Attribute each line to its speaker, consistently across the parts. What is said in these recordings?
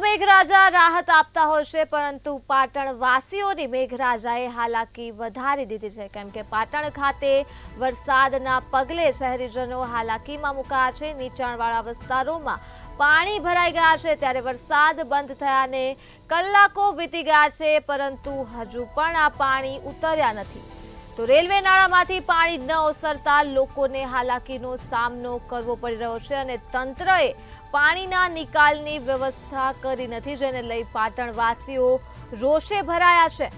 Speaker 1: મેઘરાજા રાહત આપતા હોય છે, પરંતુ પાટણવાસીઓની મેઘરાજાએ હાલાકી વધારી દીધી છે, કેમ કે પાટણ ખાતે વરસાદના પગલે શહેરીજનો હાલાકીમાં મુકાયા છે। નીચાણવાળા વિસ્તારોમાં પાણી ભરાઈ ગયા છે, ત્યારે વરસાદ બંધ થયાને કલાકો વીતી ગયા છે, પરંતુ હજુ પણ આ પાણી ઉતર્યા નથી। તો રેલવે નાળામાંથી પાણી ન ઓસરતા લોકોને હાલાકીનો સામનો કરવો પડી રહ્યો છે અને તંત્રએ પાણીના નિકાલની વ્યવસ્થા કરી નથી, જેને લઈ પાટણવાસીઓ રોષે ભરાયા છે।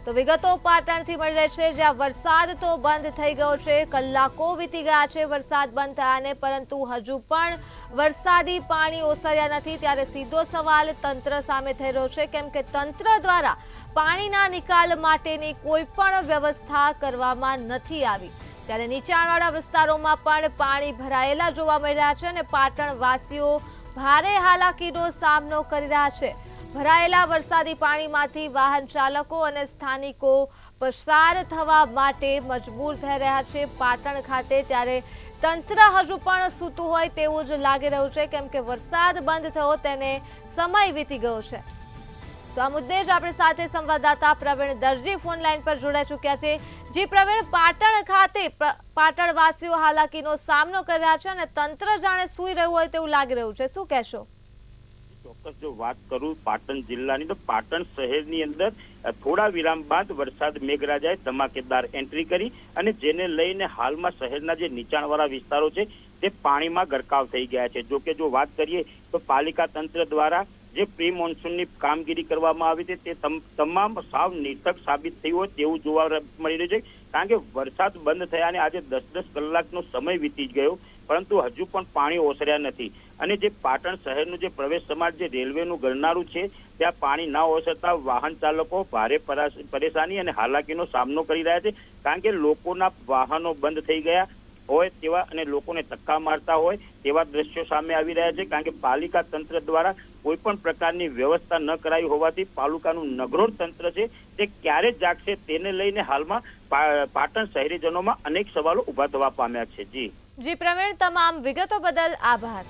Speaker 1: તો વિગતો પાટણથી મળી રહી છે, જ્યાં વરસાદ તો બંધ થઈ ગયો છે, કલાકો વીતી ગયા છે વરસાદ બંધ થયાને, પરંતુ હજુ પણ વરસાદી પાણી ઓસર્યા નથી। ત્યારે સીધો સવાલ તંત્ર સામે થઈ રહ્યો છે, કેમ કે તંત્ર દ્વારા પાણીના નિકાલ માટેની કોઈ પણ વ્યવસ્થા કરવામાં નથી આવી। ત્યારે નીચાણવાળા વિસ્તારોમાં પણ પાણી ભરાયેલા જોવા મળી રહ્યા છે અને પાટણવાસીઓ ભારે હાલાકીનો સામનો કરી રહ્યા છે। ભરાયેલા વરસાદી પાણીમાંથી વાહન ચાલકો અને સ્થાનિકો પસાર થવા માટે મજબૂર થઈ રહ્યા છે પાટણ ખાતે। ત્યારે તંત્ર હજુ પણ સૂતું હોય તેવું જ લાગી રહ્યું છે, કેમ કે વરસાદ બંધ થયો તેને સમય વીતી ગયો છે। તો આ મુદ્દે જ આપણી સાથે સંવાદદાતા પ્રવીણ દરજી ફોન લાઈન પર જોડાઈ ચૂક્યા છે। જી પ્રવીણ, પાટણ ખાતે પાટણવાસીઓ હાલાકીનો સામનો કરી રહ્યા છે અને તંત્ર જાણે સૂઈ રહ્યું હોય તેવું લાગી રહ્યું છે, શું કહેશો?
Speaker 2: ચોક્કસ જો વાત કરું પાટણ જિલ્લાની, તો પાટણ શહેરની અંદર થોડા વિરામ બાદ વરસાદ મેઘરાજાએ ધમાકેદાર એન્ટ્રી કરી અને જેને લઈને હાલમાં શહેરના જે નીચાણવાળા વિસ્તારો છે તે પાણીમાં ગરકાવ થઈ ગયા છે। જો કે જો વાત કરીએ તો પાલિકા તંત્ર દ્વારા જે પ્રી મોન્સૂનની કામગીરી કરવામાં આવી હતી તે તમામ સાવ નિર્થક સાબિત થયું હોય તેવું જોવા મળી રહ્યું છે, કારણ કે વરસાદ બંધ થયા અને આજે 10-10 કલાકનો સમય વીતી ગયો, પરંતુ હજુ પણ પાણી ઓસર્યા નથી। અને જે પાટણ શહેરનું જે પ્રવેશ સમાજ જે રેલવેનું ગરનારું છે ત્યાં પાણી ના ઓસરતા વાહન ચાલકો ભારે પરેશાની અને હાલાકીનો સામનો કરી રહ્યા છે, કારણ કે લોકોના વાહનો બંધ થઈ ગયા હોય તેવા અને લોકોને ધક્કા મારતા હોય તેવા દ્રશ્યો સામે આવી રહ્યા છે, કારણ કે પાલિકા તંત્ર દ્વારા કોઈ પણ પ્રકારની વ્યવસ્થા ન કરાઈ હોવાથી પાલિકાનું નગરોળ તંત્ર છે તે ક્યારે જાગશે તેને લઈને હાલમાં પાટણ શહેરીજનોમાં અનેક સવાલો ઉભા થવા પામ્યા છે। જી
Speaker 1: પ્રવીણ, તમામ વિગતો બદલ આભાર।